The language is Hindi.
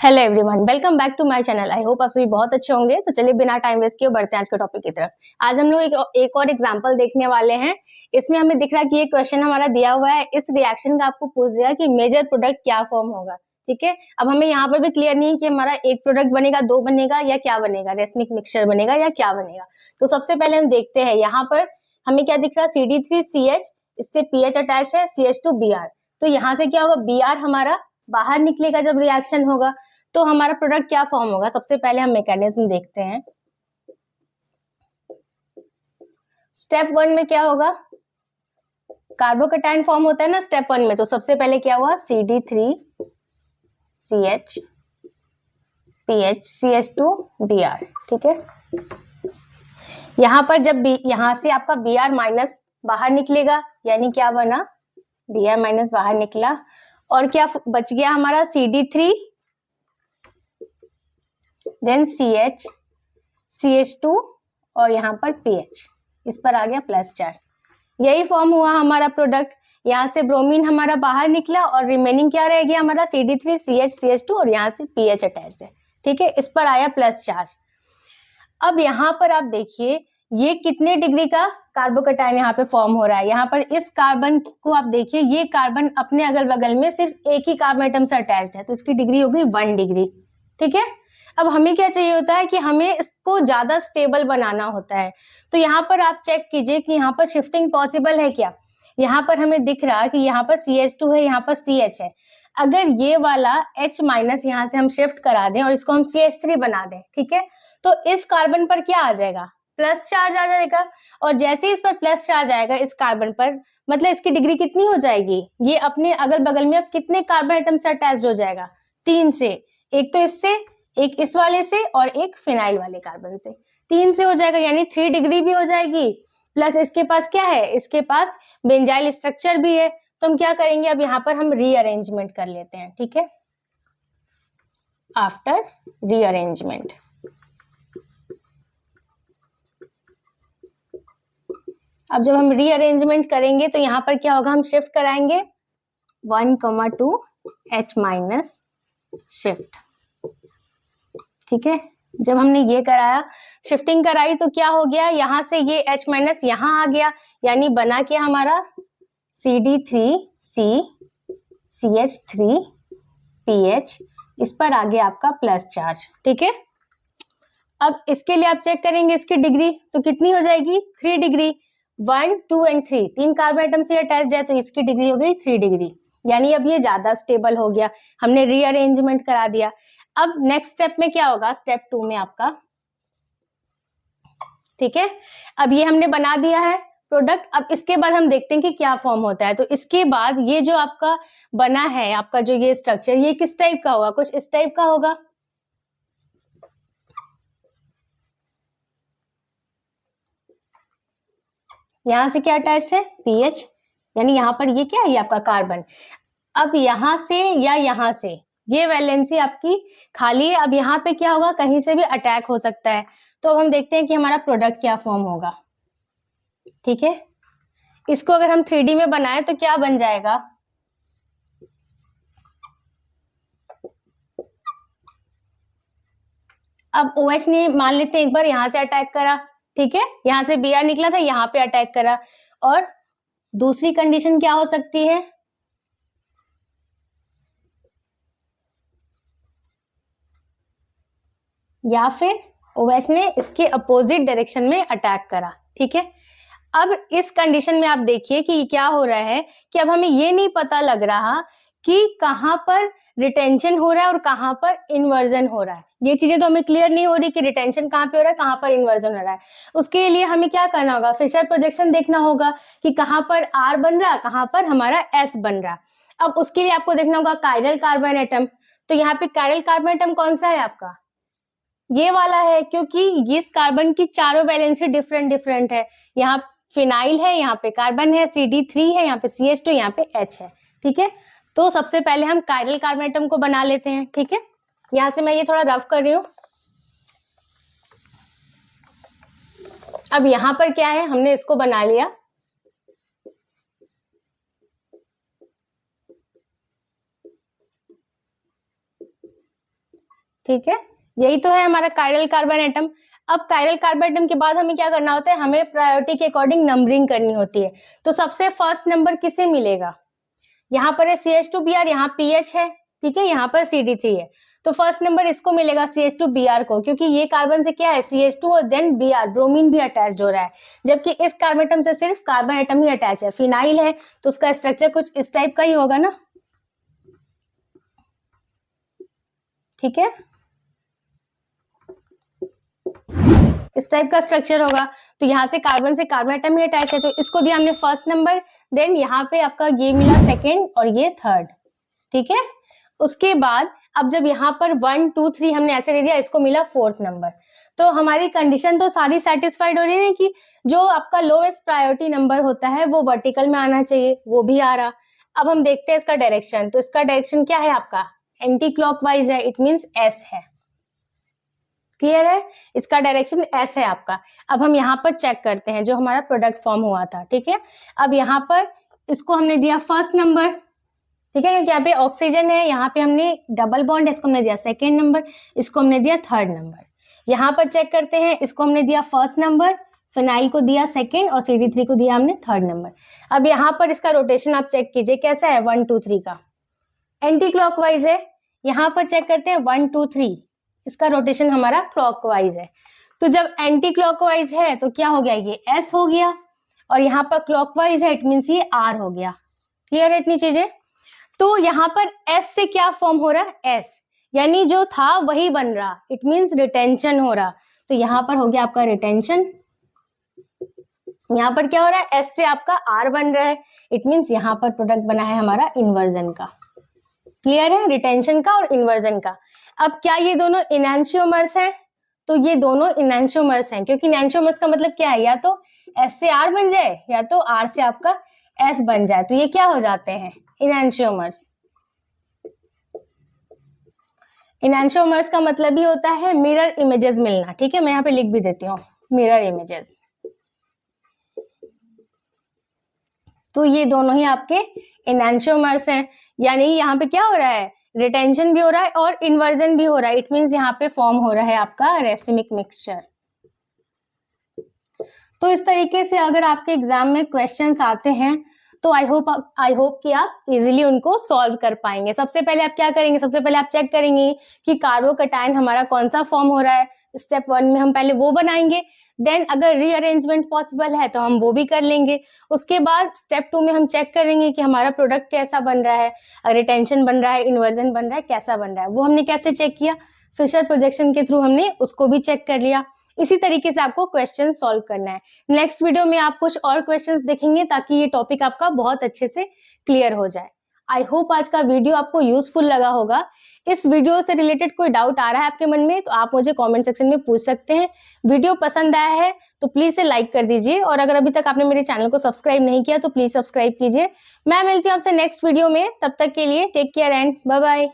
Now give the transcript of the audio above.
Hello everyone, welcome back to my channel. I hope आप सभी बहुत अच्छे होंगे। तो चलिए बिना टाइम वेस्ट किए बढ़ते हैं आज के टॉपिक की तरफ। आज हम लोग एक और एग्जांपल देखने वाले हैं। इसमें हमें दिख रहा है कि ये क्वेश्चन हमारा दिया हुआ है। इस रिएक्शन का आपको पूछ दिया कि मेजर प्रोडक्ट क्या फॉर्म होगा। ठीक है, अब हमें यहाँ पर भी क्लियर नहीं है कि हमारा एक प्रोडक्ट बनेगा, दो बनेगा या क्या बनेगा, रेसमिक मिक्सचर बनेगा या क्या बनेगा। तो सबसे पहले हम देखते हैं यहाँ पर हमें क्या दिख रहा है, CD3CH, इससे पीएच अटैच है, CH2Br। तो यहाँ से क्या होगा, Br हमारा बाहर निकलेगा जब रिएक्शन होगा, तो हमारा प्रोडक्ट क्या फॉर्म होगा। सबसे पहले हम मैकेनिज्म देखते हैं। स्टेप 1 में क्या होगा, कार्बोकैटायन फॉर्म होता है ना स्टेप 1 में। तो सबसे पहले क्या हुआ, CD3CH PH CH2Br। ठीक है, यहां पर जब यहां से आपका Br माइनस बाहर निकलेगा, यानी क्या बना, Br माइनस बाहर निकला और क्या बच गया हमारा, CD3 देन CH CH2 और यहाँ पर PH, इस पर आ गया प्लस चार्ज। यही फॉर्म हुआ हमारा प्रोडक्ट। यहाँ से ब्रोमीन हमारा बाहर निकला और रिमेनिंग क्या रह गया हमारा, CD3CH CH2 और यहाँ से PH अटैच्ड है। ठीक है, इस पर आया प्लस चार्ज। अब यहाँ पर आप देखिए ये कितने डिग्री का कार्बोकैटायन यहाँ पे फॉर्म हो रहा है। यहाँ पर इस कार्बन को आप देखिए, ये कार्बन अपने अगल बगल में सिर्फ एक ही कार्बन एटम से अटैच्ड है, तो इसकी डिग्री होगी 1 डिग्री। ठीक है, अब हमें क्या चाहिए होता है कि हमें इसको ज्यादा स्टेबल बनाना होता है। तो यहाँ पर आप चेक कीजिए कि यहाँ पर शिफ्टिंग पॉसिबल है क्या। यहाँ पर हमें दिख रहा है कि यहाँ पर CH2 है, यहाँ पर CH है। अगर ये वाला H माइनस यहाँ से हम शिफ्ट करा दें और इसको हम CH3 बना दें, ठीक है, तो इस कार्बन पर क्या आ जाएगा, प्लस चार्ज आ जाएगा। और जैसे ही इस पर प्लस चार्ज आएगा इस कार्बन पर, मतलब इसकी डिग्री कितनी हो जाएगी, ये अपने अगल बगल में अब कितने कार्बन एटम से अटैच हो जाएगा, 3 से। एक तो इससे, एक इस वाले से और एक फिनाइल वाले कार्बन से, 3 से हो जाएगा, यानी 3 डिग्री भी हो जाएगी। प्लस इसके पास क्या है, इसके पास बेंजाइल स्ट्रक्चर भी है। तो हम क्या करेंगे, अब यहाँ पर हम रीअरेंजमेंट कर लेते हैं। ठीक है, आफ्टर रीअरेंजमेंट अब जब हम रीअरेंजमेंट करेंगे तो यहाँ पर क्या होगा, हम शिफ्ट कराएंगे 1,2 H माइनस शिफ्ट। ठीक है, जब हमने ये कराया, शिफ्टिंग कराई, तो क्या हो गया, यहाँ से ये H माइनस यहाँ आ गया, यानी बना क्या हमारा CD3C CH3 PH, इस पर आ गया आपका प्लस चार्ज। ठीक है, अब इसके लिए आप चेक करेंगे इसकी डिग्री, तो कितनी हो जाएगी, 3 डिग्री। 1 2 एंड 3 तीन कार्बन एटम से अटैच्ड है, तो इसकी डिग्री हो गई 3 डिग्री, यानी अब ये ज्यादा स्टेबल हो गया। हमने रीअरेंजमेंट करा दिया। अब नेक्स्ट स्टेप में क्या होगा, स्टेप 2 में आपका, ठीक है, अब ये हमने बना दिया है प्रोडक्ट। अब इसके बाद हम देखते हैं कि क्या फॉर्म होता है। तो इसके बाद ये जो आपका बना है, आपका जो ये स्ट्रक्चर, ये किस टाइप का होगा, कुछ इस टाइप का होगा। यहां से क्या अटैच्ड है, PH, यानी यहाँ पर ये क्या है, ये आपका कार्बन। अब यहां से या यहां से ये वैलेंसी आपकी खाली है। अब यहाँ पे क्या होगा, कहीं से भी अटैक हो सकता है। तो अब हम देखते हैं कि हमारा प्रोडक्ट क्या फॉर्म होगा। ठीक है, इसको अगर हम 3D में बनाए तो क्या बन जाएगा, अब OH ने मान लेते हैं एक बार यहां से अटैक करा, ठीक है, यहां से Br निकला था, यहाँ पे अटैक करा। और दूसरी कंडीशन क्या हो सकती है, या फिर OH ने इसके अपोजिट डायरेक्शन में अटैक करा। ठीक है, अब इस कंडीशन में आप देखिए कि क्या हो रहा है कि अब हमें ये नहीं पता लग रहा कि कहां पर रिटेंशन हो रहा है और कहां पर इन्वर्जन हो रहा है। ये चीजें तो हमें क्लियर नहीं हो रही कि रिटेंशन कहां पे हो रहा है, कहां पर इन्वर्जन हो रहा है। उसके लिए हमें क्या करना होगा, फिशर प्रोजेक्शन देखना होगा कि कहां पर R बन रहा है, कहां पर हमारा S बन रहा है। अब उसके लिए आपको देखना होगा कायरल कार्बन एटम। तो यहाँ पे कायरल कार्बन एटम कौन सा है आपका, ये वाला है, क्योंकि इस कार्बन की चारों वैलेंसी डिफरेंट डिफरेंट है। यहाँ फिनाइल है, यहाँ पे कार्बन है, CD3 है, यहाँ पे CH2, यहाँ पे H है। ठीक है, तो सबसे पहले हम कायरल कार्बन एटम को बना लेते हैं। ठीक है, यहाँ से मैं ये थोड़ा रफ कर रही हूँ। अब यहाँ पर क्या है, हमने इसको बना लिया। ठीक है, यही तो है हमारा कायरल कार्बन एटम। अब कायरल कार्बन एटम के बाद हमें क्या करना होता है, हमें प्रायोरिटी के अकॉर्डिंग नंबरिंग करनी होती है। तो सबसे फर्स्ट नंबर किसे मिलेगा, यहाँ पर है CH2Br, यहाँ PH है, ठीक है, यहाँ पर CD3 है, तो फर्स्ट नंबर इसको मिलेगा CH2Br को, क्योंकि ये कार्बन से क्या है CH2 और देन Br, ब्रोमीन भी अटैच हो रहा है, जबकि इस कार्बन एटम से सिर्फ कार्बन एटम ही अटैच है। फिनाइल है तो उसका स्ट्रक्चर कुछ इस टाइप का ही होगा ना, ठीक है, इस टाइप का स्ट्रक्चर होगा। तो यहाँ से कार्बन एटम ही अटैच है, तो इसको दिया हमने फर्स्ट नंबर, देन यहाँ पे आपका ये मिला सेकेंड और ये थर्ड, ठीक है। उसके बाद अब जब यहाँ पर 1 2 3 हमने ऐसे दे दिया, इसको मिला फोर्थ नंबर। तो हमारी कंडीशन तो सारी सेटिस्फाइड हो रही है कि जो आपका लोएस्ट प्रायोरिटी नंबर होता है वो वर्टिकल में आना चाहिए, वो भी आ रहा। अब हम देखते हैं इसका डायरेक्शन, तो इसका डायरेक्शन क्या है आपका, एंटी क्लॉकवाइज है, इट मीन्स एस है, क्लियर है, इसका डायरेक्शन एस है आपका। अब हम यहाँ पर चेक करते हैं जो हमारा प्रोडक्ट फॉर्म हुआ था, ठीक है। अब यहाँ पर इसको हमने दिया फर्स्ट नंबर, ठीक है, क्योंकि यहाँ पे ऑक्सीजन है, यहाँ पे हमने डबल बॉन्ड, इसको हमने दिया सेकेंड नंबर, इसको हमने दिया थर्ड नंबर। यहाँ पर चेक करते हैं, इसको हमने दिया फर्स्ट नंबर, फिनाइल को दिया सेकेंड और CD3 को दिया हमने थर्ड नंबर। अब यहाँ पर इसका रोटेशन आप चेक कीजिए कैसा है, 1 2 3 का एंटी क्लॉकवाइज है। यहाँ पर चेक करते हैं 1 2 3, इसका रोटेशन हमारा क्लॉकवाइज है। तो जब एंटी क्लॉकवाइज है तो क्या हो गया, ये S हो गया, और यहाँ पर क्लॉकवाइज है, इट मीन्स ये R हो गया। क्लियर है इतनी चीजें। तो यहाँ पर S से क्या फॉर्म हो रहा है, S यानी जो था वही बन रहा, इट मीन्स रिटेंशन हो रहा। तो यहाँ पर हो गया आपका रिटेंशन, यहाँ पर क्या हो रहा है, S से आपका R बन रहा है, इट मीन्स यहाँ पर प्रोडक्ट बना है हमारा इन्वर्जन का। क्लियर है, रिटेंशन का और इन्वर्जन का। अब क्या ये दोनों इनैंशियोमर्स हैं, तो ये दोनों इनैंशियोमर्स हैं, क्योंकि इनैंशियोमर्स का मतलब क्या है, या तो S से R बन जाए या तो R से आपका S बन जाए, तो ये क्या हो जाते हैं, इनैंशियोमर्स। इनैंशियोमर्स का मतलब ही होता है मिरर इमेजेस मिलना, ठीक है, मैं यहाँ पे लिख भी देती हूँ मिरर इमेजेस। तो ये दोनों ही आपके इनैंशियोमर्स हैं, यानी यहाँ पे क्या हो रहा है, रिटेंशन भी हो रहा है और इन्वर्जन भी हो रहा है, इट मीन्स यहाँ पे फॉर्म हो रहा है आपका रेसिमिक मिक्सचर। तो इस तरीके से अगर आपके एग्जाम में क्वेश्चंस आते हैं तो आई होप कि आप इजीली उनको सॉल्व कर पाएंगे। सबसे पहले आप क्या करेंगे, सबसे पहले आप चेक करेंगे कि कार्बोकैटायन हमारा कौन सा फॉर्म हो रहा है, स्टेप 1 में हम पहले वो बनाएंगे, देन अगर रीअरेंजमेंट पॉसिबल है तो हम वो भी कर लेंगे। उसके बाद स्टेप 2 में हम चेक करेंगे कि हमारा प्रोडक्ट कैसा बन रहा है, रिटेंशन बन रहा है, इन्वर्जन बन रहा है, कैसा बन रहा है, वो हमने कैसे चेक किया, फिशर प्रोजेक्शन के थ्रू हमने उसको भी चेक कर लिया। इसी तरीके से आपको क्वेश्चन सॉल्व करना है। नेक्स्ट वीडियो में आप कुछ और क्वेश्चंस देखेंगे ताकि ये टॉपिक आपका बहुत अच्छे से क्लियर हो जाए। आई होप आज का वीडियो आपको यूजफुल लगा होगा। इस वीडियो से रिलेटेड कोई डाउट आ रहा है आपके मन में तो आप मुझे कमेंट सेक्शन में पूछ सकते हैं। वीडियो पसंद आया है तो प्लीज से लाइक कर दीजिए, और अगर अभी तक आपने मेरे चैनल को सब्सक्राइब नहीं किया तो प्लीज सब्सक्राइब कीजिए। मैं मिलती हूँ आपसे नेक्स्ट वीडियो में, तब तक के लिए take care and bye bye.